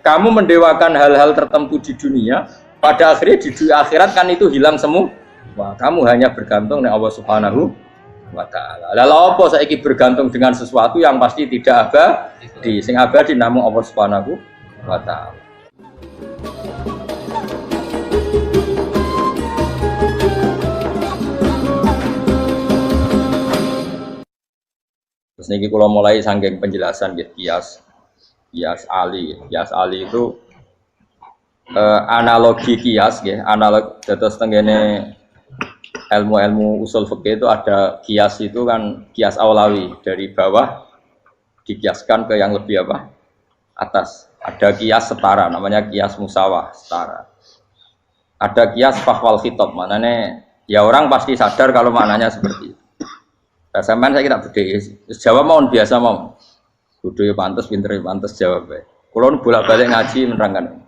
kamu mendewakan hal-hal tertentu di dunia, pada akhirnya di dunia akhirat kan itu hilang semua. Wah, kamu hanya bergantung dengan Allah Subhanahu wa ta'ala. Lalu apa saiki bergantung dengan sesuatu yang pasti tidak abadi, sing abadi namung Allah Subhanahu wa ta'ala. Terus niki kalau mulai saking penjelasan gitu, kias Ali itu analogi kias ya, analog terus tenggene ilmu usul fikih itu ada kias itu kan kias aulawi dari bawah dikiaskan ke yang lebih apa atas. Ada kias setara namanya kias musawah setara. Ada kias fahwal khitab, maknanya ya orang pasti sadar kalau maknanya seperti itu. Sampean saya kita bedhe jawab mawon biasa mawon. Kudu yo pantes, pinter yo pantes jawab bae. Kulo bolak-balik ngaji menerangkan.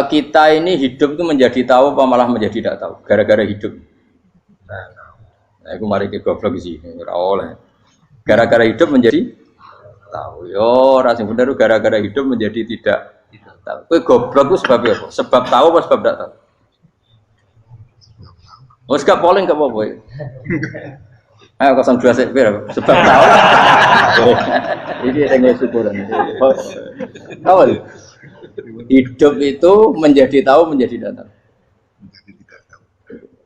Kita ini hidup itu menjadi tahu apa malah menjadi tidak tahu gara-gara hidup. Nah, aku mari ke goblok sih, ora oleh. Gara-gara hidup menjadi tahu. Yo, ora sing bener gara-gara hidup menjadi tidak tahu. Kowe goblok ku sebab apa? Sebab tahu apa sebab tidak tahu? Wes gak polling gak apa-apa. Ayo 02 sik pira sebab tahu. Ini yang syukuran. Awal. Hidup itu menjadi tahu menjadi tidak tahu.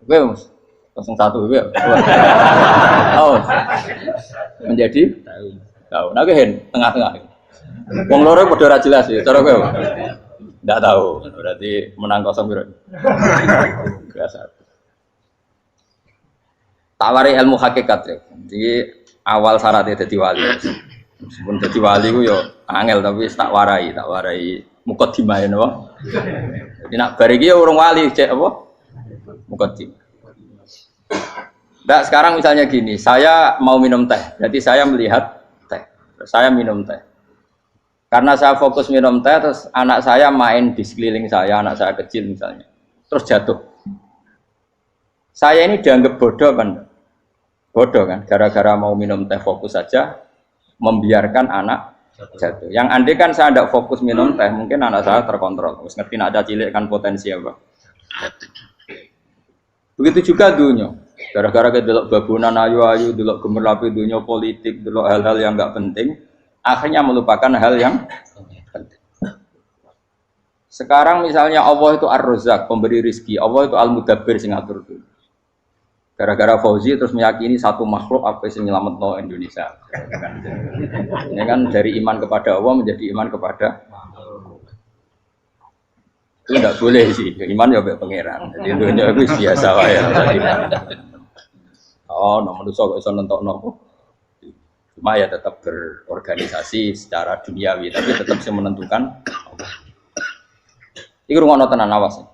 Kowe Mas 01 kowe. Oh. Menjadi tahu. Nah hen tengah-tengah. Wong loro padha ora jelas ya, cara kowe. Ndak tahu. Berarti menang 0 pira. Biasa. Tawari ilmu hakikat ya. Jadi awal syaratnya jadi wali. Meskipun jadi wali ku yo angel tapi tak warai mukadimah napa. Jadi nak bar iki urung wali cek apa? Mukadimah. Nah, sekarang misalnya gini, saya mau minum teh. Jadi saya melihat teh. Saya minum teh. Karena saya fokus minum teh terus anak saya main di sekeliling saya, anak saya kecil misalnya. Terus jatuh. Saya ini dianggap bodoh kan? Bodoh kan, gara-gara mau minum teh fokus saja membiarkan anak jatuh. Yang andai kan saya tidak fokus minum teh, mungkin anak saya terkontrol. Terus ngerti nak ada cilik kan potensi apa? Begitu juga dunia. Gara-gara kita delok babunan ayu-ayu, delok gemerlapi dunia politik, delok hal-hal yang enggak penting, akhirnya melupakan hal yang penting. Sekarang misalnya Allah itu Ar-Razzaq, pemberi rizki, Allah itu Al-Mudabbir sing ngatur dunia. Gara-gara Fauzi terus meyakini satu makhluk apa yang nyelametno Indonesia. Ini kan dari iman kepada Allah menjadi iman kepada itu tidak boleh sih. Iman ya mbek pangeran. Jadi dunia itu biasa wae. Oh, nomor manusia kok iso nentokno. Cuma ya tetap berorganisasi secara duniawi, tapi tetap sing menentukan. Iku rungono tenan awas.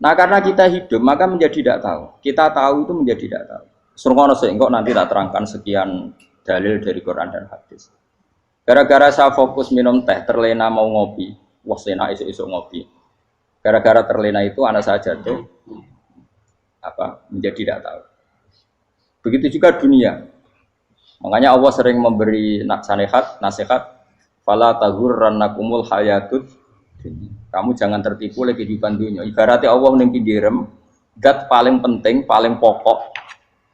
Nah karena kita hidup maka menjadi tidak tahu. Kita tahu itu menjadi tidak tahu. Surungono sih, engkau nanti tak terangkan sekian dalil dari Quran dan hadis. Gara-gara saya fokus minum teh, terlena mau ngopi, wah sena isu-isu ngopi. Gara-gara terlena itu anak saya jatuh, menjadi tidak tahu. Begitu juga dunia. Makanya Allah sering memberi nasihat, fala taghurrannakumul hayatud. Kamu jangan tertipu oleh kehidupan dunia. Ibaratnya Allah menimpi direm, dat paling penting, paling pokok.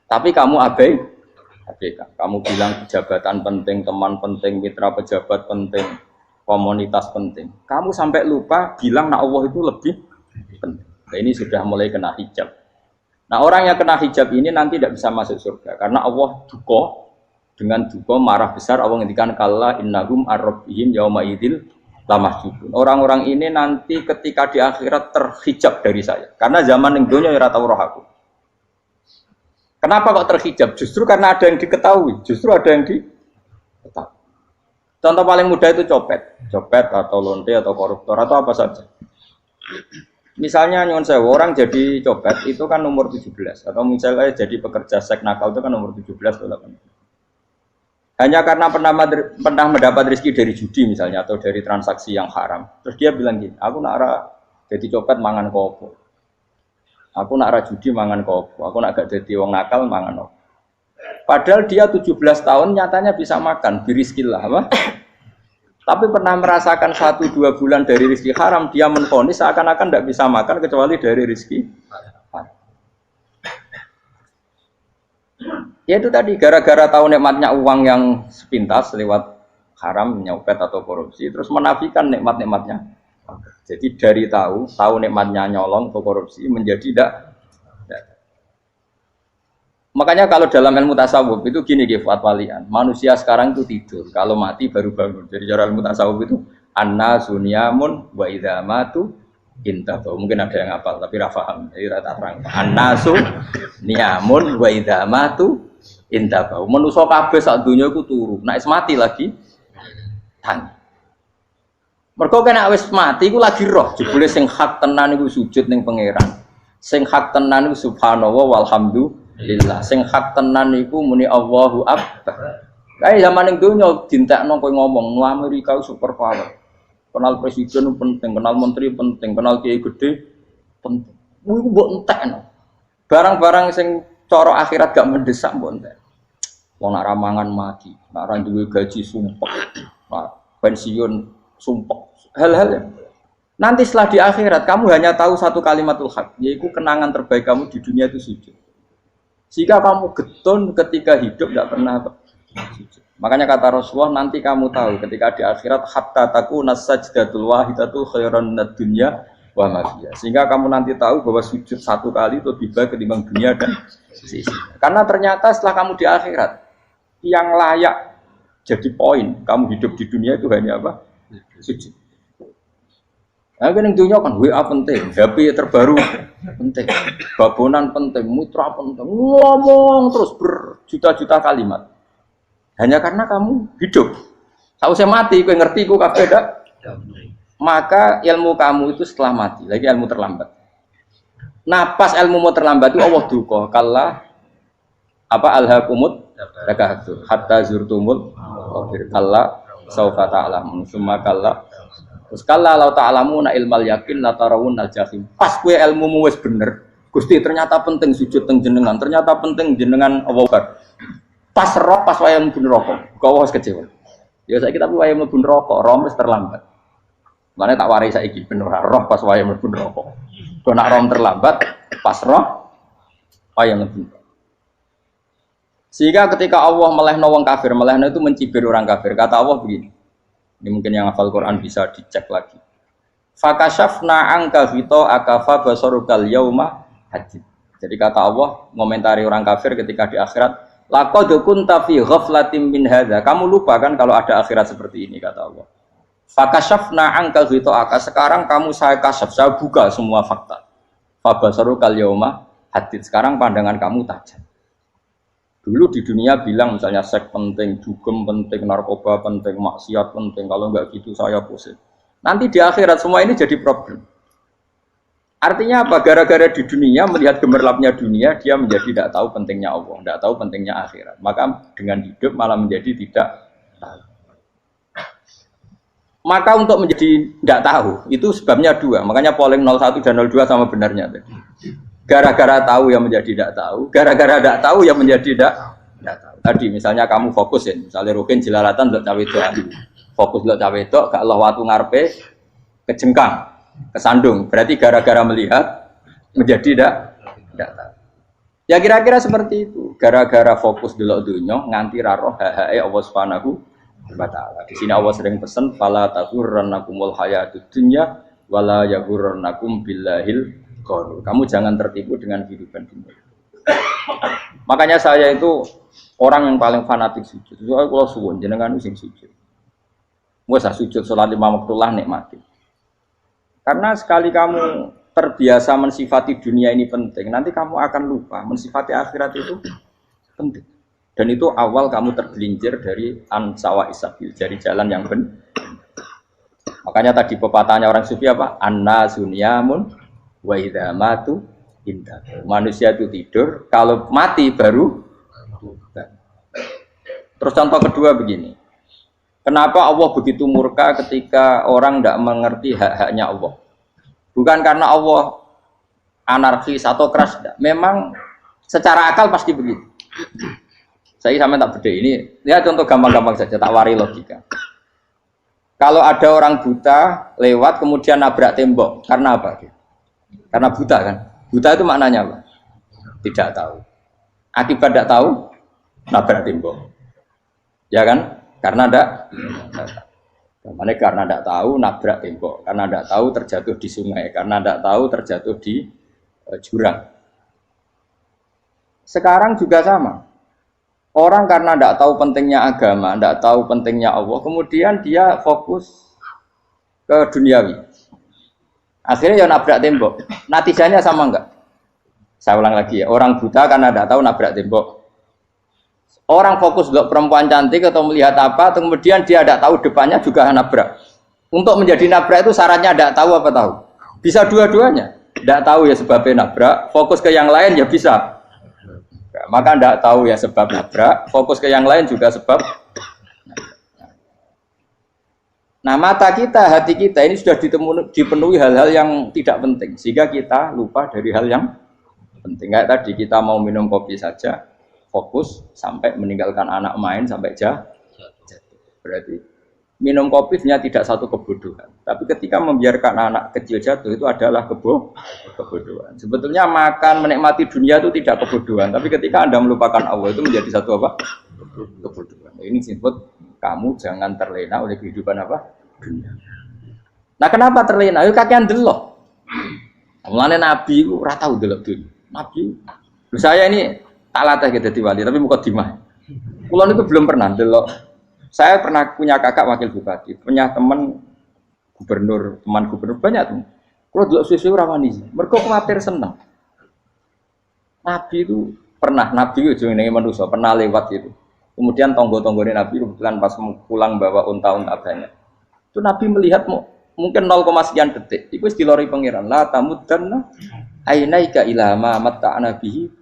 Tapi kamu abaikan. Kamu bilang jabatan penting, teman penting, mitra pejabat penting, komunitas penting. Kamu sampai lupa bilang nah Allah itu lebih penting. Nah, ini sudah mulai kena hijab. Nah orang yang kena hijab ini nanti tidak bisa masuk surga. Karena Allah dengan duka marah besar. Allah ngendikan kalla innahum ar-rabbihim yauma idzil lamahjubun. Orang-orang ini nanti ketika di akhirat terhijab dari saya. Karena zaman yang dunia ya tau roh aku. Kenapa kok terhijab? Justru karena ada yang diketahui. Justru ada yang diketahui. Contoh paling mudah itu copet atau lonte atau koruptor atau apa saja. Misalnya nyuwun sewu orang jadi copet itu kan umur 17 atau misalnya jadi pekerja seks nakal itu kan umur 17 atau 18. Hanya karena pernah mendapat rezeki dari judi misalnya atau dari transaksi yang haram. Terus dia bilang gini, aku nak jadi copet mangan kopo. Aku nak judi mangan kopo. Aku nak gak jadi wong nakal mangan kopo. Padahal dia 17 tahun nyatanya bisa makan, biriskillah apa? Tapi pernah merasakan 1-2 bulan dari rezeki haram, dia menvonis seakan-akan tidak bisa makan kecuali dari rezeki haram. Ya itu tadi, gara-gara tahu nikmatnya uang yang sepintas lewat haram, nyopet atau korupsi, terus menafikan nikmat-nikmatnya. Jadi dari tahu nikmatnya nyolong atau korupsi menjadi tidak. Makanya kalau dalam ilmu tasawuf itu gini Fuad Walian, manusia sekarang itu tidur, kalau mati baru bangun. Jadi cara ilmu tasawuf itu annasu niyamun wa idza matu intabahu. Mungkin ada yang hafal tapi ra paham. Jadi rata terang. Annasu niyamun wa idza matu intabahu. Manusa kabeh sak donya iku turu. Nek mati lagi tangi. Mergo kena wis mati iku lagi roh. Jebule sing hak tenan iku sujud ning pangeran. Sing hak tenan iku subhanallah walhamdulillah. Sing hak tenan iku muni Allahu akbar. Kae zaman ning donya dintekno kowe ngomong, "Nu Amerika super power." Kenal presiden penting, kenal menteri penting, kenal kiai gede penting. Iku mbok entekno. Barang-barang sing cara akhirat gak mendesak mbok entek. Wong nak ramangan mati, nak ra duwe gaji sumpek. Nak pensiun sumpek. Hal-hal ya. Nanti setelah di akhirat kamu hanya tahu satu kalimatul haq, yaitu kenangan terbaik kamu di dunia itu sujud. Jika kamu getun ketika hidup tidak pernah sujud. Makanya kata Rasulullah, nanti kamu tahu ketika di akhirat hatta takuna sajdatul wahidatu khairan minad dunya wa ma fiha. Sehingga kamu nanti tahu bahwa sujud satu kali itu lebih baik ketimbang dunia dan sisi. Karena ternyata setelah kamu di akhirat yang layak jadi poin kamu hidup di dunia itu hanya apa? Sujud. Nah, kan yang dunia kan WA penting, HP terbaru penting, babonan penting, mutra penting, ngomong terus berjuta-juta kalimat. Hanya karena kamu hidup. Kalau saya mati, kau ngerti, kau kabeh dak. Maka ilmu kamu itu setelah mati, lagi ilmu terlambat. Nah, pas ilmu mau terlambat itu Allah duka, kalla apa alhaqumut takahatu hatta zurtumul kalla saufa ta'lamun summa kalla. Terus kalla law ta'lamuna ilmal yakin la tarawunnal jahim. Pas kowe ilmumu wis bener, Gusti ternyata penting sujud teng jenengan, ternyata penting jenengan Allah. Pas roh pas wae mlebu neraka, kok wis kecewa. Ya saiki tapi wae mlebu neraka, roh wis terlambat. Mane tak warai saiki ben ora roh pas wae mlebu neraka. Kok nak roh terlambat, pas roh wae mlebu. Sehingga ketika Allah melehno wong kafir, melehno itu mencibir orang kafir. Kata Allah begini. Ini mungkin yang hafal Quran bisa dicek lagi. Fakashafna angka hito akafa basarukal yauma hadid. Jadi kata Allah ngomentari orang kafir ketika di akhirat, laqad kunta fi ghaflatin min hadza. Kamu lupa kan kalau ada akhirat seperti ini kata Allah. Fakashafna angka hito aka. Sekarang kamu saya kasaf, saya buka semua fakta. Fa basarukal yauma hadid. Sekarang pandangan kamu tajam. Dulu di dunia bilang misalnya seks penting, dugem penting, narkoba penting, maksiat penting. Kalau enggak gitu saya pusing. Nanti di akhirat semua ini jadi problem. Artinya apa? Gara-gara di dunia melihat gemerlapnya dunia, dia menjadi tidak tahu pentingnya Allah, tidak tahu pentingnya akhirat. Maka dengan hidup malah menjadi tidak tahu. Maka untuk menjadi tidak tahu itu sebabnya dua. Makanya polling 01 dan 02 sama benarnya tadi. Gara-gara tahu yang menjadi tidak tahu, gara-gara tidak tahu yang menjadi tidak tahu. Tadi misalnya kamu fokus ya, misalnya Rukin jelalatan untuk cawe itu, fokus untuk cawe itu, gak Allah waktu ngarepe kejengkang, kesandung. Berarti gara-gara melihat menjadi tidak tahu. Ya kira-kira seperti itu. Gara-gara fokus delok dunya nganti ra roh hae Allah Subhanahu wa taala. Di sini Allah sering pesan fala taghurrannakumul hayatud dunya wala yaghurrannakum billahil. Kamu jangan tertipu dengan kehidupan dunia. Makanya saya itu orang yang paling fanatik sujud. Soalnya kalau suwun jenengan sing sujud. Wes sujud salat 5 waktu lah nikmati. Karena sekali kamu terbiasa mensifati dunia ini penting, nanti kamu akan lupa mensifati akhirat itu penting. Dan itu awal kamu tergelincir dari ansawa isabil, dari jalan yang benar. Makanya tadi pepatahnya orang sufi apa? An-nasunyamun wa idza matu indah. Manusia itu tidur, kalau mati baru. Terus contoh kedua begini. Kenapa Allah begitu murka ketika orang tidak mengerti hak-haknya Allah? Bukan karena Allah anarkis atau keras, tidak. Memang secara akal pasti begitu. Saya sama tak beda ini. Ya contoh gampang-gampang saja, tak wari logika. Kalau ada orang buta lewat kemudian nabrak tembok, karena apa? Karena buta kan? Buta itu maknanya apa? Tidak tahu. Akibat tidak tahu, nabrak tembok. Ya kan? Karena tidak karena tidak tahu nabrak tembok, karena tidak tahu terjatuh di sungai, karena tidak tahu terjatuh di jurang. Sekarang juga sama. Orang karena tidak tahu pentingnya agama, tidak tahu pentingnya Allah, kemudian dia fokus ke duniawi. Akhirnya ya nabrak tembok. Natijanya sama enggak? Saya ulang lagi ya. Orang buta karena tidak tahu nabrak tembok. Orang fokus untuk perempuan cantik atau melihat apa, atau kemudian dia tidak tahu depannya juga nabrak. Untuk menjadi nabrak itu syaratnya tidak tahu apa tahu. Bisa dua-duanya. Tidak tahu ya sebabnya nabrak, fokus ke yang lain ya bisa. Maka tidak tahu ya sebab nabrak, fokus ke yang lain juga sebab. Nah mata kita, hati kita ini sudah dipenuhi hal-hal yang tidak penting, sehingga kita lupa dari hal yang penting. Kayak tadi kita mau minum kopi saja, fokus sampai meninggalkan anak main sampai jatuh. Berarti minum kopi sebenarnya tidak satu kebodohan, tapi ketika membiarkan anak kecil jatuh itu adalah kebodohan. Sebetulnya makan menikmati dunia itu tidak kebodohan, tapi ketika Anda melupakan Allah itu menjadi satu apa? Kebodohan. Ini disebut kamu jangan terlena oleh kehidupan apa? Dunia. Nah kenapa terlena? Itu kakean delok. Mulane Nabi itu ora tau delok dunia. Nabi, saya ini tak latih gitu di wali, tapi mukadimah. Kulon itu belum pernah delok. Saya pernah punya kakak wakil bupati, punya teman gubernur banyak tuh. Kalau dulu susu ramani, mereka khawatir senang. Nabi itu pernah, Nabi itu yang manusia pernah lewat itu. Kemudian tonggo-tonggonya Nabi kebetulan pas pulang bawa unta-unta banyak. Itu Nabi melihat mungkin 0, sekian detik. Itu dilori pangeran. La tamuddanna ainaika ila ma matta'na bihi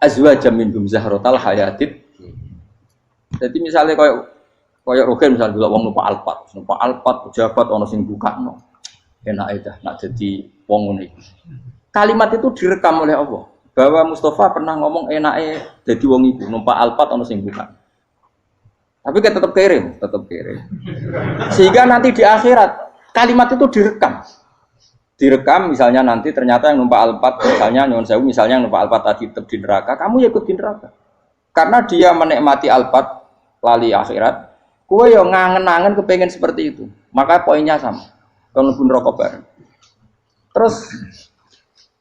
azwajan minhum zahratal hayatid. Jadi misalnya kayak Rogen misalnya dulu wong numpak Alphard pejabat ono sing bukakno. Enak itu nak jadi wong ngene iki. Kalimat itu direkam oleh Allah bahwa Mustafa pernah ngomong enake jadi wong iku numpak Alphard ono sing buka. Tapi kan tetap kirim. Sehingga nanti di akhirat kalimat itu direkam. Direkam misalnya nanti ternyata yang numpak Alphard misalnya nyuwun sewu misalnya yang numpak Alphard tadi tetap di neraka, kamu ya ikut di neraka. Karena dia menikmati Alphard lali akhirat. Kue yang ngangen-ngangen kepengen seperti itu, maka poinnya sama. Kalau pun rokok bareng. Terus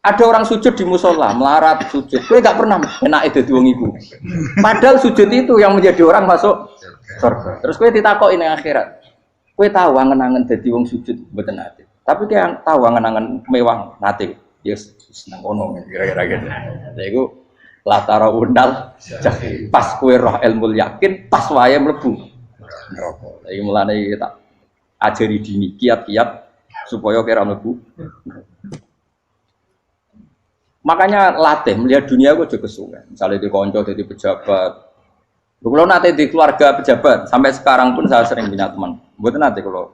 ada orang sujud di musola, melarat sujud. Kue nggak pernah enak itu wong ibu. Padahal sujud itu yang menjadi orang masuk surga. Terus kue ditakok ini akhirat. Kue tahu angen-angen jadi wong sujud betul nanti. Tapi kue tahu angen-angen mewah nanti. Yes, senang kono kira-kira gitu. Jadi latara undal. Pas kue roh ilmu yakin, pas wae mlebu. Neraka. Iki mulane tak ajari dini kiat-kiat supaya kira mlebu. Makanya latih melihat dunia kok juga kesuwen. Misalnya di konco jadi pejabat. Kalau nanti di keluarga pejabat sampai sekarang pun saya sering punya teman. Buat nanti kalau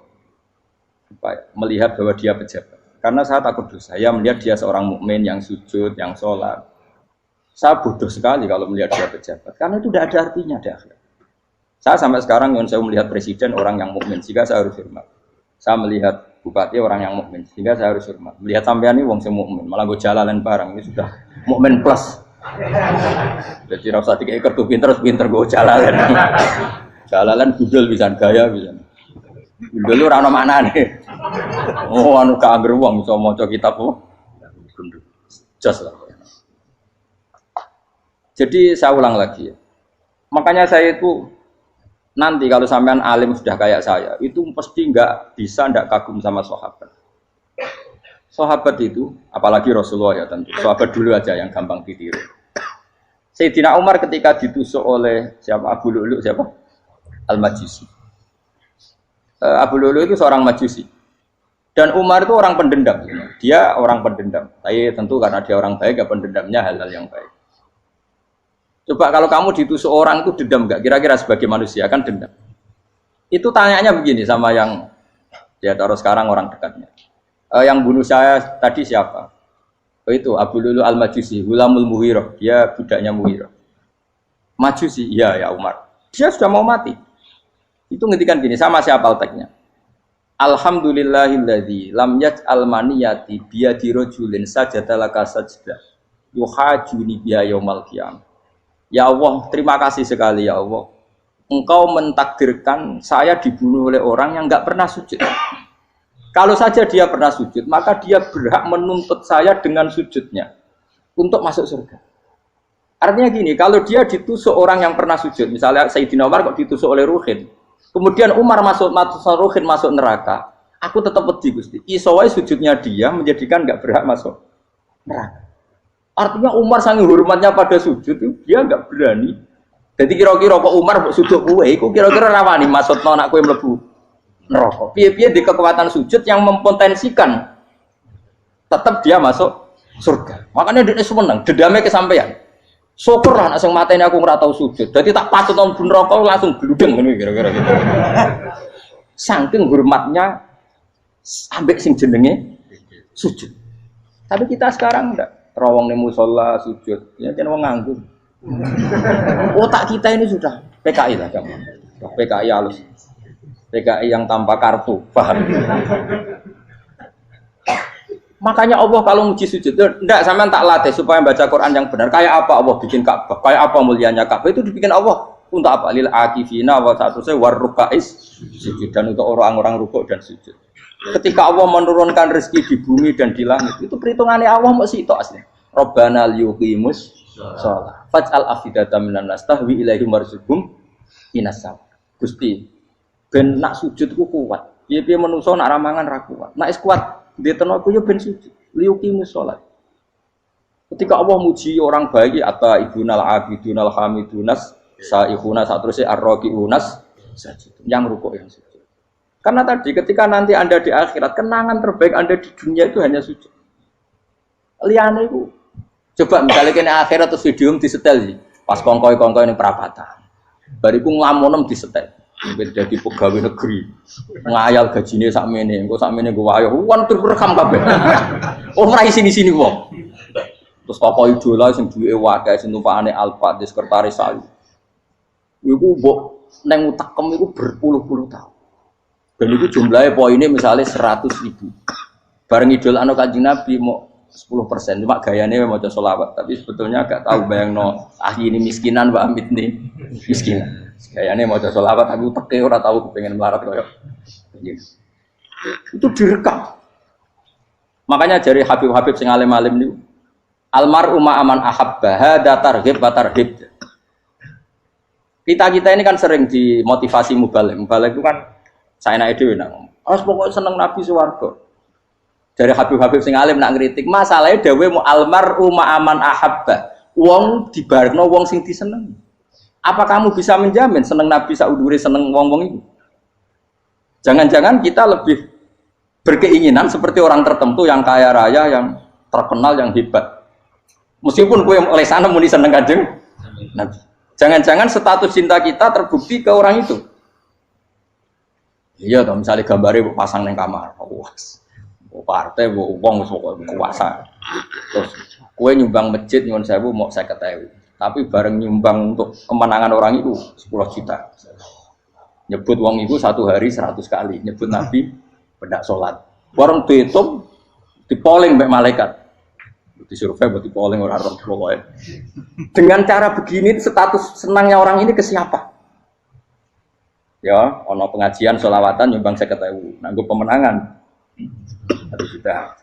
melihat bahwa dia pejabat. Karena saya takut dosa. Saya melihat dia seorang mukmin yang sujud, yang sholat. Saya bodoh sekali kalau melihat dia pejabat. Karena itu tidak ada artinya di akhirat. Saya sampai sekarang yang saya melihat presiden orang yang mukmin, sehingga saya harus hormat. Saya melihat bupati orang yang mukmin, sehingga saya harus hormat. Melihat sampean ini wong sing mukmin, malah gue jalalan barang ini sudah mukmin plus. Jadi rasa tiga kartu pinter gue jalalan. Jalalan gudul bisa gaya bisa. Gudul lu rano mana nih? Oh anu keangger wong bisa maca kitab kok. Jos lah. Jadi saya ulang lagi ya. Makanya saya itu nanti kalau sampean alim sudah kayak saya, itu pasti nggak kagum sama sahabat. Sahabat itu, apalagi Rasulullah ya tentu. Sahabat dulu aja yang gampang ditiru. Sayyidina Umar ketika ditusuk oleh siapa Abu Lu'lu siapa? Al-Majusi. Abu Lu'lu itu seorang Majusi. Dan Umar itu orang pendendam. Dia orang pendendam. Tapi tentu karena dia orang baik, ya pendendamnya hal-hal yang baik. Coba kalau kamu ditusuk orang itu dendam nggak? Kira-kira sebagai manusia kan dendam. Itu tanyanya begini sama yang dia taruh sekarang orang dekatnya. Yang bunuh saya tadi siapa? Oh itu Abu Lu'lu Al-Majusi, Gulamul Mughirah. Dia budaknya Mughirah. Majusi, iya ya Umar. Dia sudah mau mati. Itu ngetikan gini, sama siapa alteknya. Alhamdulillahilladzi lam yaj'al maniyati biyadi rajulin sajadalaka sajdah yuhajuni biya yaumal qiyamah. Ya Allah, terima kasih sekali ya Allah. Engkau mentakdirkan saya dibunuh oleh orang yang enggak pernah sujud. Kalau saja dia pernah sujud, maka dia berhak menuntut saya dengan sujudnya untuk masuk surga. Artinya gini, kalau dia ditusuk orang yang pernah sujud, misalnya Sayyidina Umar kok ditusuk oleh Ruhin, kemudian Umar masuk Ruhin masuk neraka, aku tetap pedih Gusti. Isowai sujudnya dia menjadikan nggak berhak masuk neraka. Artinya Umar saking hormatnya pada sujud itu dia nggak berani. Jadi kira-kira kok Umar sujud kue, itu kira-kira rawani masuk anak kue mlebu neraka. Piye-piye di kekuatan sujud yang mempotensikan tetap dia masuk surga. Makanya dia seneng, dedame kesampaian. Syukurlah nek sing mateni aku ora tau sujud. Dadi tak patut nang neraka langsung gludeng ngene kira-kira gitu. Saking hormatnya ambek sing jenenge sujud. Tapi kita sekarang enggak rawong ning musala sujud. Ya jan wong nganggur. Otak kita ini sudah PKI lah kamu. PKI halus. PKI yang tanpa kartu, paham? Makanya Allah kalau muji sujud, enggak sampean tak latih supaya baca Quran yang benar. Kayak apa Allah bikin Ka'bah? Kayak apa mulianya Ka'bah? Itu dibikin Allah untuk apa? Lil akifina wa sa'atusai warruka'is sujud, dan untuk orang-orang rukuk dan sujud. Ketika Allah menurunkan rezeki di bumi dan di langit, itu perhitungannya Allah masih itu asli. Rabbana liyuqimus shalah faj'al afidatan minan nas tahwi ilaihim warzuqhum inasam. Gusti, ben nak sujud ku kuat. Piye-piye menungso nak ramangan ra kuat. Nak is kuat dia tenaga yo ben sujud, liyuqimus shalah. Ketika Allah muji orang baik, atau ibunal abidunal hamidunas saihuna satruse arraqiunas yang rukuk yang sujud. Karena tadi ketika nanti Anda di akhirat, kenangan terbaik Anda di dunia itu hanya sujud. Liyane iku coba misalnya kene akhirat terus video disetel sih, pas kongkoi-kongkoi ning perapatan. Bariku nglamonem disetel. Beda di pegawai negeri ngayal gajine sakmene, engko sakmene nggo wayo wan direkam kabeh. Oh ora sini-sini wong. Terus tokoh idola sing duwe wae sing tumpakane Alfa di sekretaris saya. Iku mbok nang utekem iku berpuluh-puluh tahun. Dan itu jumlahnya poinnya misalnya 100.000. Bareng idola anu Kanjeng Nabi mau 10%, cuma gayanya maca selawat, tapi sebetulnya agak tahu bayangno ahli ini miskinan, Mbak Amit nih miskinan. Kayaknya mau jadi solawat, aku teke ora tahu pengen melarat koyo. Itu direkam. Makanya dari Habib-habib sing alim-alim niku, almar'u ma'aman ahabba hada targhib wa tarhib. Kita ini kan sering dimotivasi mubaligh. Mubaligh itu kan saenake dhewe nang. Harus pokoknya seneng Nabi swarga. Dari Habib-habib sing alim nak ngritik, masalahnya dawuh mu almar'u ma'aman ahabba. Wong dibarno wong sing diseneng. Apa kamu bisa menjamin seneng Nabi saudure seneng wong-wong itu? Jangan-jangan kita lebih berkeinginan seperti orang tertentu yang kaya raya, yang terkenal, yang hebat. Meskipun kue oleh sana muni seneng Kanjeng Nabi. Jangan-jangan status cinta kita terbukti ke orang itu. Iya, kalau misalnya gambarnya pasang neng kamar, puas. Partai, uang, kuasa. Terus kue nyumbang masjid nyuwun sewu mau 50.000. Tapi bareng nyumbang untuk kemenangan orang itu 10 juta. Nyebut wong itu satu hari 100 kali. Nyebut Nabi pendak sholat. Bareng dihitung, dipoling mbek malaikat. Disurvei buat dipoling orang-orang pokoknya. Dengan cara begini status senangnya orang ini ke siapa? Ya, ono pengajian sholawatan nyumbang 50.000. Nanggo pemenangan. Harus sudah.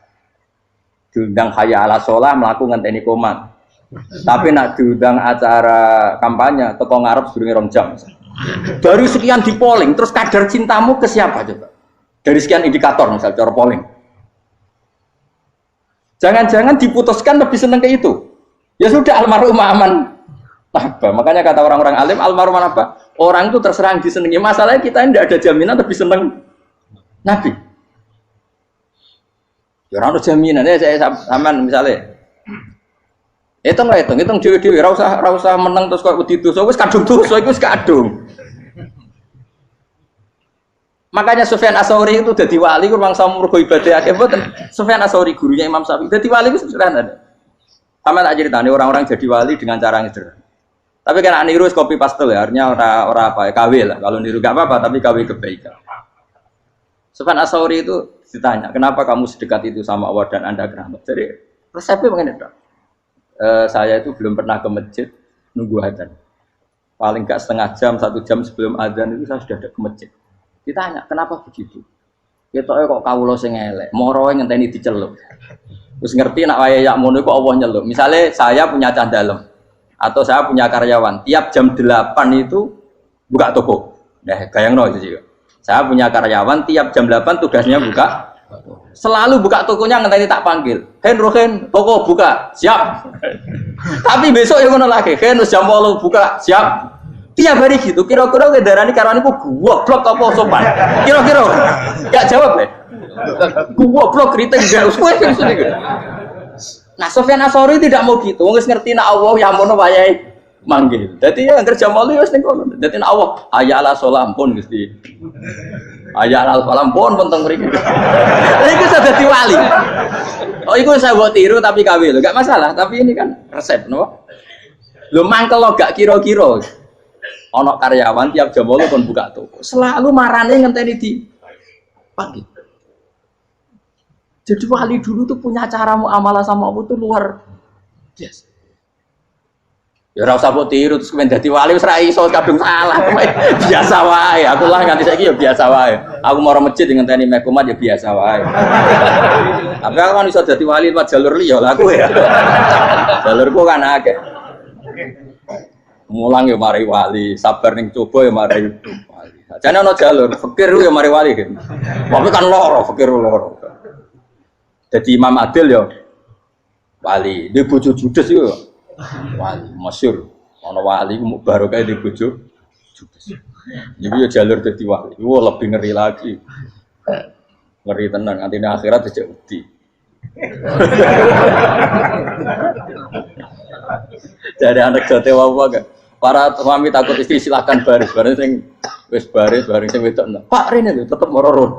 Diundang hayya ala sholah melakukan ngenteni komat. Tapi nak diundang acara kampanye teko ngarep sedurunge 2 jam. Baru sekian di polling, terus kadar cintamu ke siapa coba? Dari sekian indikator misal cara polling. Jangan-jangan diputuskan lebih seneng ke itu. Ya sudah almarhum aman. Apa? Makanya kata orang-orang alim almarhum apa? Orang itu terserah disenengi. Masalahnya kita tidak ada jaminan lebih seneng Nabi. Ya ora ada jaminan ya saya aman misalnya. Hitung dewe-dewe, ra usah meneng terus kok wedi dosa, wis kadung dosa iku wis kadung. Makanya Sufyan Ats-Tsauri itu dadi wali ku mangsa mergo ibadah akeh mboten. Sufyan Ats-Tsauri gurunya Imam Syafi'i. Dadi wali ku sederhana. Sama tak ceritane orang-orang jadi wali dengan cara yang sederhana. Tapi kan niru copy paste ya, artinya ora apa ya KW lah. Kalau niru gak apa-apa tapi KW kebaikan. Sufyan Ats-Tsauri itu ditanya, kenapa kamu sedekat itu sama Allah dan Anda keramat? Jadi resepnya begini dok. Saya itu belum pernah ke masjid nunggu adzan. Paling enggak setengah jam, 1 jam sebelum adzan itu saya sudah ada ke masjid. Ditanya, kenapa begitu? Ketoke kok kawula sing elek, moroe ngenteni diceluk. Terus ngerti nak wayahe yak mono kok Allah nyeluk. Misalnya saya punya cah dalem atau saya punya karyawan, tiap jam 8 itu buka toko. Nah, gayangno itu juga. Saya punya karyawan tiap jam 8 tugasnya buka. Selalu buka tokonya ngenteni tak panggil. Rohen, toko buka, siap. Tapi besok yang ngono lagi, jam 8 buka, siap. Tiap hari gitu, kira-kira kendaraan karyawan itu goblok apa sopan? Kira-kira enggak jawab deh. Goblok kritik enggak usah gitu. Nah, Sufyan Ats-Tsauri tidak mau gitu. Wong wis ngerti nek Allah ya mono wayahe manggil. Dadi ya kerja malu wis ning kono. Dadi nek Allah hayya ala sholam pun Gusti. Hayya ala sholam pun teng mriki. Iku sudah dadi wali. Oh, iku saya buat tiru tapi kawe lho, enggak masalah, tapi ini kan resep, no. Lho mangkel lo gak kira-kira. Ono karyawan tiap jam 8 kon buka toko. Selalu marane ngenteni di panggil. Jadi wali dulu tuh punya cara muamalah sama Allah tuh luar biasa. Ya ora usah mbok tiru terus kemen dadi wali wis ra iso kadung salah. Biasa wae. Aku lah nganti saiki ya biasa wae. Aku mau masjid ngenteni meh kumat ya biasa wae. Tapi aku kan iso dadi wali lewat jalur liya lah aku ya. Jalurku kan akeh. Mulang ya mari wali, sabar ning coba ya mari wali. Jane ana jalur fikir ya mari wali kan. Tapi kan loro, fikir loro. Jadi Imam Adil ya wali, di bojo judes yo wali, masyhur. Ana wali ku barokah di bojo judes. Iki ya jalur dadi wali. Wo lebih ngeri lagi. Ngeri tenan nganti ning akhirat dijak wedi. Jadi anak jote wae gak. Para suami takut istri silakan baris sing wis baris sing wedok. Pak Rene lho tetep moro-moro.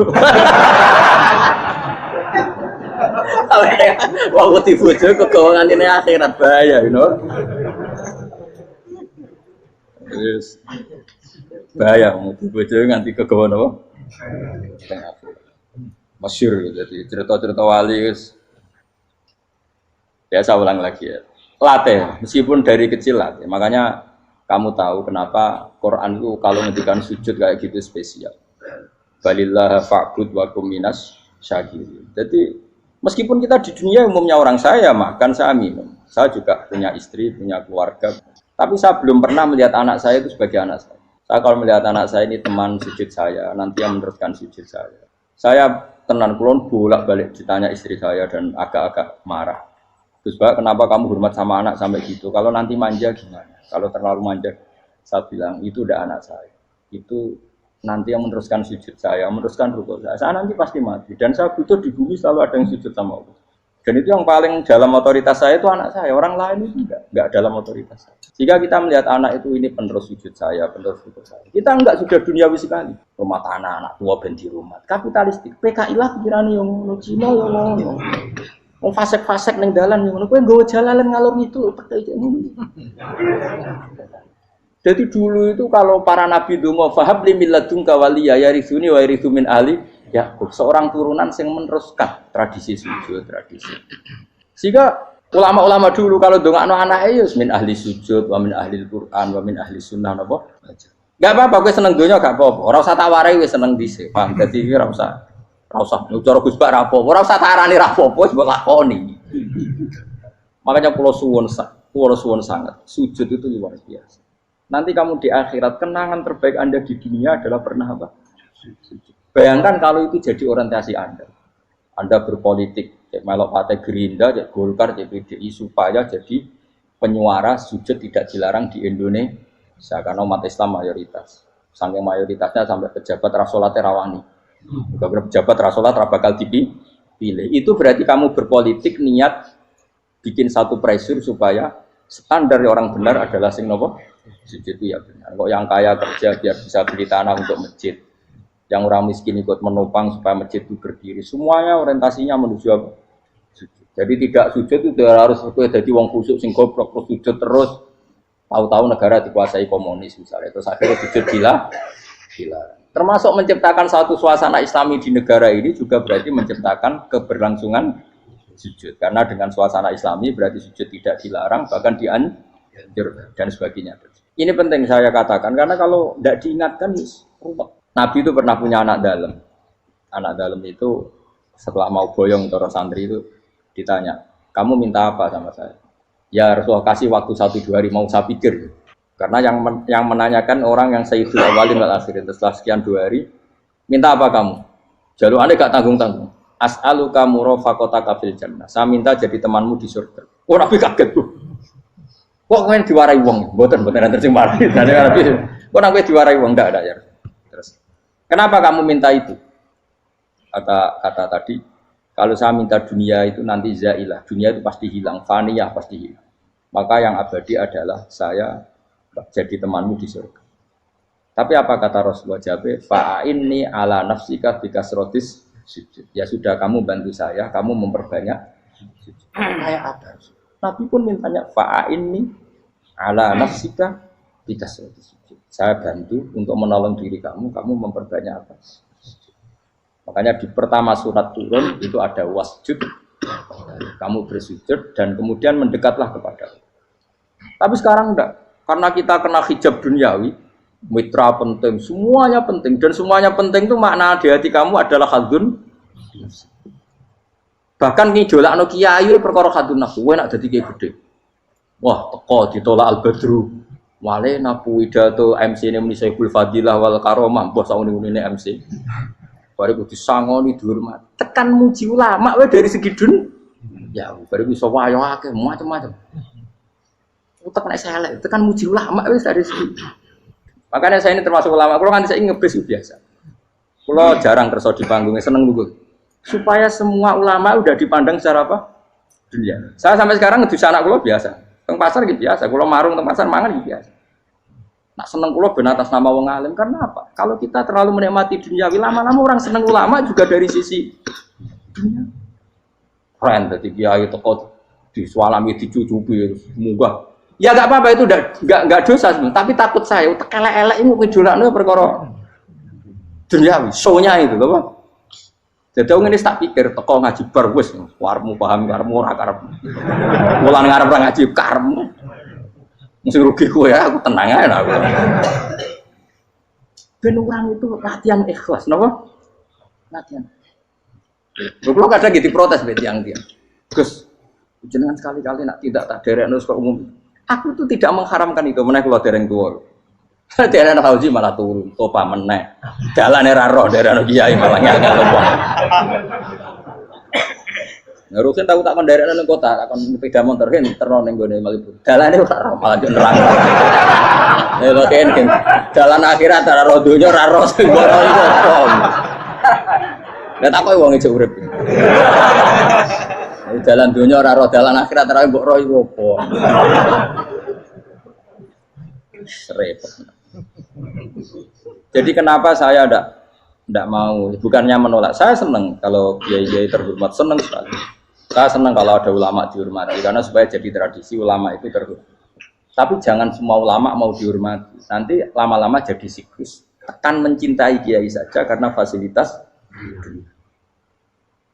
Waktu bojo kegawangan ini akhirat bahaya, you know. Yes. Bahaya, waktu bojo nganti kegawan apa? Masyhur jadi cerita-cerita wali guys. Biasa ulang lagi ya. Latih, meskipun dari kecil latih. Makanya kamu tahu kenapa Quran itu kalau ngendikan sujud kayak gitu spesial. Balillah fa'bud wa kum minas syakirin. Jadi meskipun kita di dunia umumnya orang saya makan, saya minum. Saya juga punya istri, punya keluarga. Tapi saya belum pernah melihat anak saya itu sebagai anak saya. Saya kalau melihat anak saya ini teman sujud saya, nanti yang meneruskan sujud saya. Saya tenan kulon bolak-balik ditanya istri saya dan agak-agak marah. Terus Pak, kenapa kamu hormat sama anak sampai gitu? Kalau nanti manja gimana? Kalau terlalu manja, saya bilang itu udah anak saya. Itu nanti yang meneruskan sujud saya, meneruskan rukuk saya. Saya nanti pasti mati. Dan saya butuh di bumi selalu ada yang sujud sama Allah. Dan itu yang paling dalam otoritas saya itu anak saya. Orang lain itu enggak dalam otoritas saya. Jika kita melihat anak itu ini penerus sujud saya, penerus rukuk saya. Kita enggak sudah duniawi sekali. Rumah tanah, anak tua ben di rumah. Kapitalistik. PKI lah pikirannya yang ngono, Cina yang ngono. Wong fasek-fasek ning dalan yang ngono. Kowe nggawa jalalan ngalor ngidul percaya ngono. Jadi dulu itu kalau para nabi donga fahab li milladunka waliya yarithuni wa yarithu min ahli Yakub, seorang turunan yang meneruskan tradisi sujud, tradisi. Sehingga ulama-ulama dulu kalau dongakno anake ya min ahli sujud, wa min ahli Al-Qur'an, wa min ahli sunnah napa. Enggak apa-apa kowe seneng donya gak apa-apa. Ora usah tak warai wis seneng dhisik. Paham dadi iki ora usah cara Gus Bak ra apa-apa. Ora usah tak arani ra apa-apa wis mbok lakoni. Makanya kula suwun sangat. Sujud itu luar biasa. Nanti kamu di akhirat, kenangan terbaik Anda di dunia adalah pernah apa? Bayangkan kalau itu jadi orientasi Anda. Anda berpolitik, cek melok partai Gerindra, cek Golkar, cek PDI, supaya jadi penyuara sujud tidak dilarang di Indonesia. Karena umat Islam mayoritas. Saking mayoritasnya sampai pejabat rasolat rawani. Pejabat rasolat bakal dipilih. Itu berarti kamu berpolitik niat bikin satu pressure supaya standar orang benar adalah sing nopo. Sujud itu ya benar. Kok yang kaya kerja biar bisa beli tanah untuk masjid. Yang orang miskin ikut menopang supaya masjid itu berdiri. Semuanya orientasinya menuju apa? Sujud. Jadi tidak sujud itu harus jadi wong khusuk sing goblok terus sujud terus. Tahu-tahu negara dikuasai komunis misalnya. Terus akhirnya sujud gila. Termasuk menciptakan satu suasana Islami di negara ini juga berarti menciptakan keberlangsungan sujud. Karena dengan suasana Islami berarti sujud tidak dilarang, bahkan dianjur dan sebagainya. Ini penting saya katakan karena kalau tidak diingatkan, ruwet. Nabi itu pernah punya anak dalam. Anak dalam itu setelah mau boyong terus santri itu ditanya, kamu minta apa sama saya? Ya Rasulullah kasih waktu 1-2 hari mau saya pikir. Karena yang menanyakan orang yang sayyidul awalin wal akhirin. Setelah sekian 2 hari, minta apa kamu? Jalur Anda gak tanggung-tanggung. As'aluka murafaqataka fil jannah. Saya minta jadi temanmu di surga. Oh Nabi kaget tuh. Kok kalian diwarai wong? Mboten nanti sing mari. Nabi, kok Nabi diwarai wong ndak ada ya. Terus, kenapa kamu minta itu? Kata tadi, kalau saya minta dunia itu nanti zailah. Dunia itu pasti hilang, faniyah pasti hilang. Maka yang abadi adalah saya jadi temanmu di surga. Tapi apa kata Rasulullah Jabe? Fa'inni ala nafsika bikasrotis sujud. Ya sudah kamu bantu saya, kamu memperbanyak sujud. Kayak apa? Nabi pun mintanya fa'inni ala nafsika bikasrotis sujud. Saya bantu untuk menolong diri kamu, kamu memperbanyak apa? Makanya di pertama surat turun itu ada wasjud. Kamu bersujud dan kemudian mendekatlah kepada Allah. Tapi sekarang enggak. Karena kita kena hijab duniawi, mitra penting, semuanya penting. Dan semuanya penting itu makna di hati kamu adalah hadun. Bahkan ngijolak no kiai perkara hadun nafsu, enak jadi kiai gede. Wah, teko ditolak al-badru. Wale napu widato MC ini Saiful Fadilah wal Karomah, mbah sauni-unine MC. Baru disangoni dihormat. Tekan muji ulama we dari segi ya, baru bisa wayo akeh macam-macam. Utek nek selek, tekan muji ulama wis dari segi. Makanya saya ini termasuk ulama, kalau nanti saya ngebis biasa. Kalau jarang kerja di panggungnya, seneng dulu. Supaya semua ulama udah dipandang secara apa? Dunia. Saya sampai sekarang ngedus anak kulo biasa. Teng pasar gitu biasa, kulo marung teng pasar mangan gitu biasa. Nak seneng kulo ben atas nama wong alim karena apa? Kalau kita terlalu menikmati dunia, lama-lama orang seneng ulama juga dari sisi dunia. Keren tadi kiai teko disualami dicucupi munggah. Ya enggak apa-apa itu enggak dosa sebenarnya, tapi takut saya utek elek-elek ini ngejolakno perkara duniawi, show-nya itu lho, Pak. Jadi wong ini tak pikir teko ngaji bar wis warmu paham karepmu ora karep. Mulan ngarep ora ngaji karepmu. Mesti rugi kowe ya, aku tenang ae aku. Ben orang itu latihan ikhlas, napa? Latihan. Kalau kadang gitu protes be tiang-tiang. Gus, jenengan sekali-kali nak tidak tak derekno kok umum. Aku tuh tidak mengharamkan itu, meneh kula dereng tuwa. Dereng Fauzi malah turun, topa meneh. Dalane ra roh dereng kiai malah ngel wong. Ngarusin tahu tak kon derekno ning kota, tak kon sepeda motor kan terno ning gone Malibu. Dalane ora roh malah nerang. Ya lho kan dalan akhirat ora roh donya ora roh sing ora iso. Lah tak koyo wong ijo urip. Jalan dunia ora roh dalan akhirat ora mbok roh iku apa. Repot. Jadi kenapa saya tidak mau, bukannya menolak, saya senang kalau kiai-kiai terhormat, senang sekali. Saya senang kalau ada ulama dihormati karena supaya jadi tradisi ulama itu terhormat. Tapi jangan semua ulama mau dihormati. Nanti lama-lama jadi siklus. Tekan mencintai kiai saja karena fasilitas.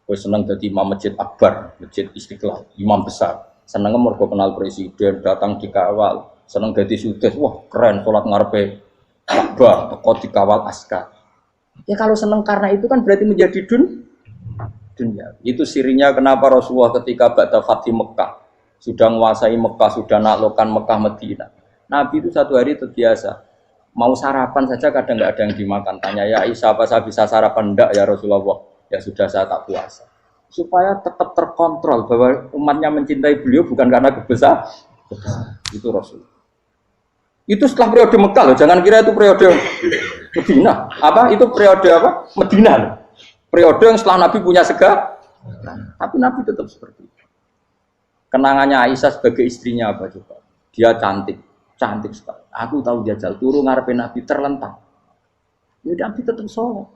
Gue seneng jadi imam masjid akbar, masjid Istiqlal, imam besar. Seneng mergo kenal presiden, datang dikawal. Seneng jadi sudes, wah keren, sholat ngarepe Ka'bah, teko dikawal askar. Ya kalau seneng karena itu kan berarti menjadi dunia. Itu sirinya kenapa Rasulullah ketika ba'da Fathi Mekah sudah menguasai Mekah, sudah naklukkan Mekah Madinah. Nabi itu satu hari terbiasa. Mau sarapan saja kadang nggak ada yang dimakan. Tanya ya Aisyah, apa saya bisa sarapan? Enggak ya Rasulullah. Ya sudah saya tak puasa. Supaya tetap terkontrol bahwa umatnya mencintai beliau bukan karena kebesaran. Itu Rasul. Itu setelah periode Mekah loh. Jangan kira itu periode Medina. Apa? Itu periode apa? Medina loh. Periode yang setelah Nabi punya segala. Tapi Nabi tetap seperti itu. Kenangannya Aisyah sebagai istrinya apa coba? Dia cantik sekali. Aku tahu jajal turun ngarepin Nabi terlentang. Ya Nabi tetap sholat.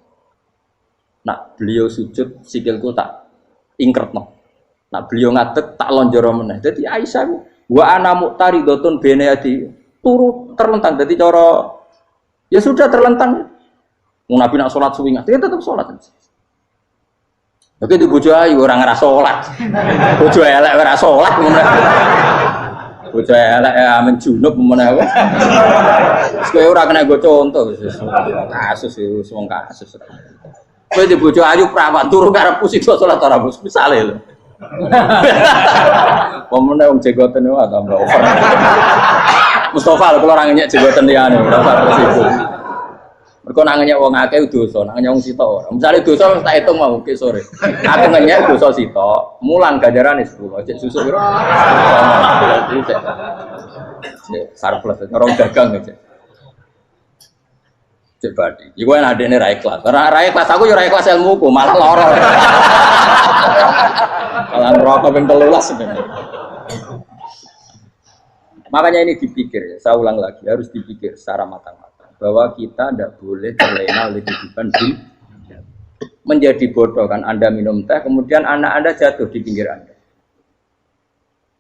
Nah beliau sujud sikilku tak ingkretno. Nah beliau ngadeg tak lonjoro meneh. Jadi Aisyah wa ana muqtaridotun bene adi turu terlentang. Jadi cara ya sudah terlentang. Nabi nak sholat suwingan, dia tetap sholat. Oke itu bojo ayu orang ngerasa sholat, bojo elek ngerasa sholat, bojo elek amin junub mana apa? Sekali orang kena gue contoh, kasus itu semua kasus. Kau itu bojo ayu perawan turun karena pusing sholat tarabus misalnya loh. Pemenang orang jegoten itu atau over. Mustafa kalau orangnya jegoten dia nih, mereka nanganya wong akeh dosa, nanganya wong sito. Misalnya dosa tak hitung mau ke sore. Aku nanya dosa sito, mulang ganjarane 10. Cek susuk piro? Surplus orang dagang aja. Cek badi. Iku enak adene ra ikhlas. Ra ikhlas aku yo ra ikhlas ilmuku, malah lara. Malah rokok ping 13 sebenarnya. Makanya ini dipikir, saya ulang lagi, harus dipikir secara matang-matang bahwa kita tidak boleh terlena oleh kehidupan dunia. Menjadi bodoh kan Anda minum teh, kemudian anak Anda jatuh di pinggir Anda.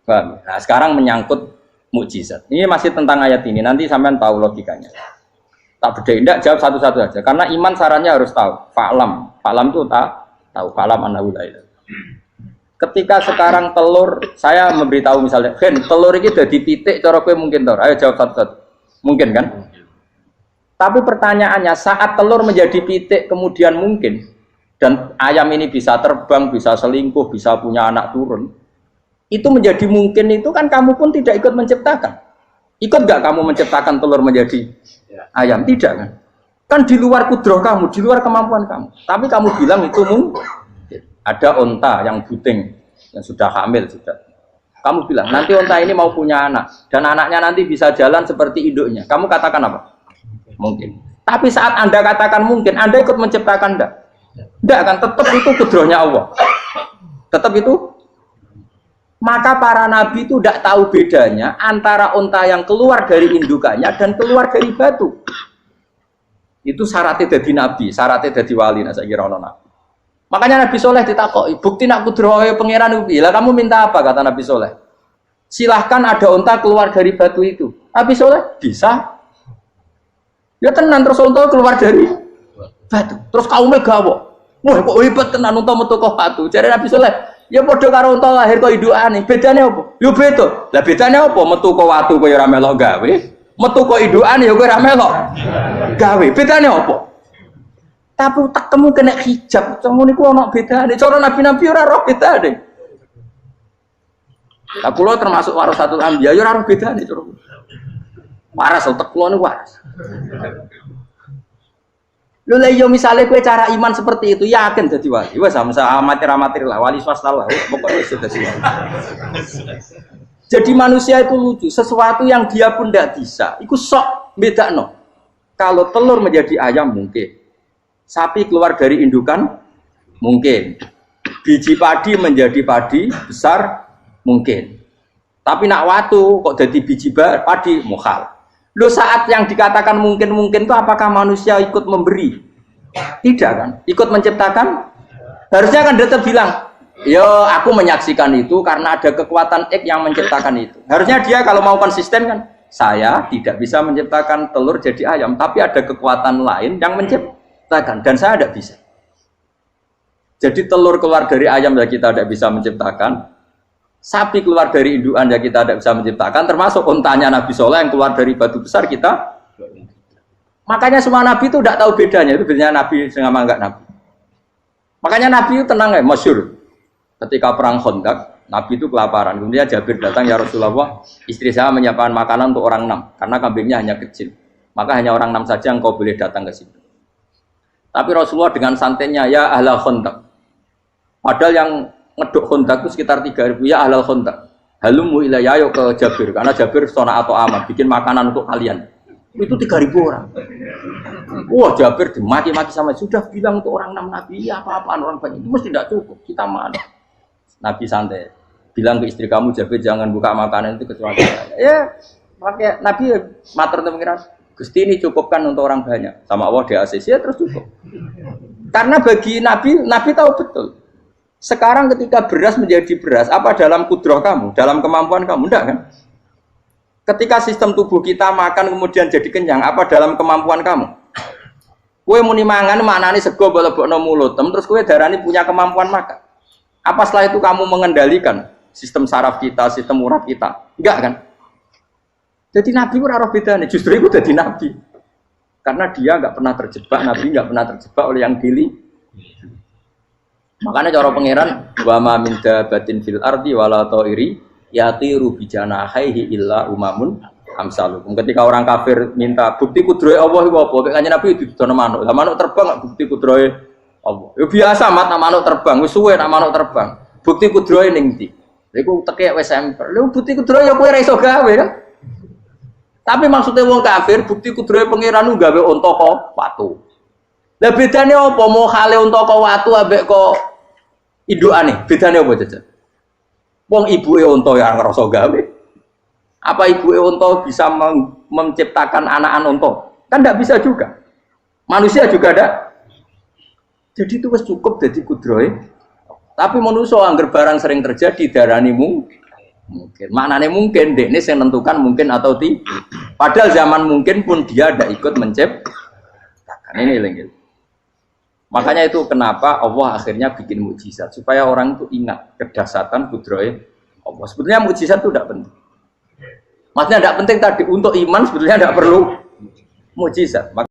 Paham? Nah sekarang menyangkut mukjizat. Ini masih tentang ayat ini, nanti sampean tahu logikanya. Tak beda, tidak jawab satu-satu aja. Karena iman sarannya harus tahu. Fa'lam itu tak tahu. Fa'lam annahu la ilaha. Ketika sekarang telur, saya memberitahu misalnya, Gen, telur ini udah dipitik, cara kowe mungkin tau. Ayo jawab satu-satu. Mungkin kan? Tapi pertanyaannya, saat telur menjadi pitik kemudian mungkin, dan ayam ini bisa terbang, bisa selingkuh, bisa punya anak turun, itu menjadi mungkin itu kan kamu pun tidak ikut menciptakan. Ikut gak kamu menciptakan telur menjadi ayam? Tidak kan? Kan di luar kudroh kamu, di luar kemampuan kamu. Tapi kamu bilang itu mungkin. Ada onta yang buting, yang sudah hamil sudah. Kamu bilang, nanti onta ini mau punya anak. Dan anaknya nanti bisa jalan seperti induknya. Kamu katakan apa? Mungkin. Tapi saat Anda katakan mungkin, Anda ikut menciptakan enggak? Enggak kan? Tetap itu kudrohnya Allah. Tetap itu. Maka para nabi itu tidak tahu bedanya antara onta yang keluar dari indukannya dan keluar dari batu. Itu syaratnya jadi nabi, syaratnya jadi wali. Nah, saya kira orang nabi. Makanya Nabi Soleh ditakoki, bukti nak kudrohe pangeran ubi. Lah kamu minta apa? Kata Nabi Soleh. Silahkan ada unta keluar dari batu itu. Nabi Soleh bisa. Ya tenan terus unta keluar dari batu. Terus kaumnya gawok. Wah kok hebat tenan unta metu kok batu. Jare Nabi Soleh, ya padha karo unta lahir kok indukane. Bedane apa? Yo beda. Lah bedane apa? Metu kok watu kok ora melok gawe. Metu kok indukane ya kowe ora melok gawe. Bedane apa? Tapi tak temu kena hijab, kamu niku ono bedane. Cara nabi-nabi ora roh bedane. Lah kula termasuk warasatul anbiya ya ora roh bedane cara. Waras utek kula niku waras. Lho lha yo misale kowe cara iman seperti itu yakin dadi wali. Wes sama amatir-amatir lah wali swasta lah. Pokoke wis dadi wali. Jadi manusia itu lucu, sesuatu yang dia pun tidak bisa. Iku sok bedakno. Kalau telur menjadi ayam mungkin. Sapi keluar dari indukan mungkin, biji padi menjadi padi besar mungkin, tapi nak watu kok jadi biji padi mukhal. Lo saat yang dikatakan mungkin itu apakah manusia ikut memberi? Tidak kan? Ikut menciptakan? Harusnya kan tetap bilang, yo aku menyaksikan itu karena ada kekuatan X yang menciptakan itu. Harusnya dia kalau mau konsisten kan, saya tidak bisa menciptakan telur jadi ayam, tapi ada kekuatan lain yang menciptakan. Dan saya tidak bisa. Jadi telur keluar dari ayam ya kita tidak bisa menciptakan. Sapi keluar dari indukan ya kita tidak bisa menciptakan. Termasuk untanya Nabi Soleh yang keluar dari batu besar kita. Makanya semua Nabi itu tidak tahu bedanya. Itu bedanya Nabi sama enggak Nabi. Makanya Nabi itu tenang ya, masyhur. Ketika perang Khandaq, Nabi itu kelaparan. Kemudian Jabir datang, ya Rasulullah, istri saya menyiapkan makanan untuk orang 6. Karena kambingnya hanya kecil. Maka hanya orang 6 saja yang kau boleh datang ke situ. Tapi Rasulullah dengan santainya, ya ahlal Khandaq. Padahal yang ngeduk Khandaq itu sekitar 3.000, ya ahlal Khandaq. Halumu ilayya, ayo ke Jabir. Karena Jabir sona atau aman, bikin makanan untuk kalian. Itu 3.000 orang. Wah Jabir dimaki-maki sama, sudah bilang untuk orang 6 Nabi, ya apa-apaan orang banyak. Itu mesti tidak cukup, kita mana. Nabi santai. Bilang ke istri kamu, Jabir jangan buka makanan itu kecuali saya. Ya, pakai Nabi matur untuk pengiran. Gusti ini cukupkan untuk orang banyak. Sama Allah di ACC ya terus cukup. Karena bagi Nabi, Nabi tahu betul. Sekarang ketika beras menjadi beras, apa dalam kudroh kamu, dalam kemampuan kamu? Enggak kan? Ketika sistem tubuh kita makan kemudian jadi kenyang, apa dalam kemampuan kamu? Kue muni mangan maknane sego bolebokno mulut, terus kue darani punya kemampuan makan. Apa setelah itu kamu mengendalikan sistem saraf kita, sistem urat kita? Enggak kan? Jadi Nabi ora roh bedane, justru itu jadi Nabi. Karena dia enggak pernah terjebak, Nabi enggak pernah terjebak oleh yang pilih. Makanya cara pangeran wa ma min dabatin fil ardi wala ta'iri yatiru bijanahihi illa umamun amsalukum. Ketika orang kafir minta bukti kudrohe Allah iku apa? Kek kanjeng Nabi didono manuk. Lah manuk terbang bukti kudrohe Allah. Ya biasa mat manuk terbang, wis suwe nak manuk terbang. Bukti kudrohe ning ndi? Iku teke wis semper. Lha bukti kudrohe ya kowe ora iso gawe kan? Tapi maksudnya wong kafir bukti kudrohe pangeran ku gawe unta kok watu. Lah bedane apa mau hale unta kok watu ambek kok indukane? Bedane apa jajan? Wong ibuke unta ya ngrasa gawe. Apa ibu unta bisa menciptakan anak-anak unta? Kan tidak bisa juga. Manusia juga ada. Jadi itu wis cukup jadi kudrohe. Tapi manusia angger barang sering terjadi darani mungkin. Maknane mungkin dekne sing nentukan mungkin atau tidak. Padahal zaman mungkin pun dia ada ikut menciptakan. Ini lagi. Makanya itu kenapa Allah akhirnya bikin mukjizat supaya orang itu ingat kedahsyatan kudrohe Allah. Sebetulnya mukjizat itu tidak penting. Maksudnya tidak penting tadi untuk iman sebetulnya tidak perlu mukjizat.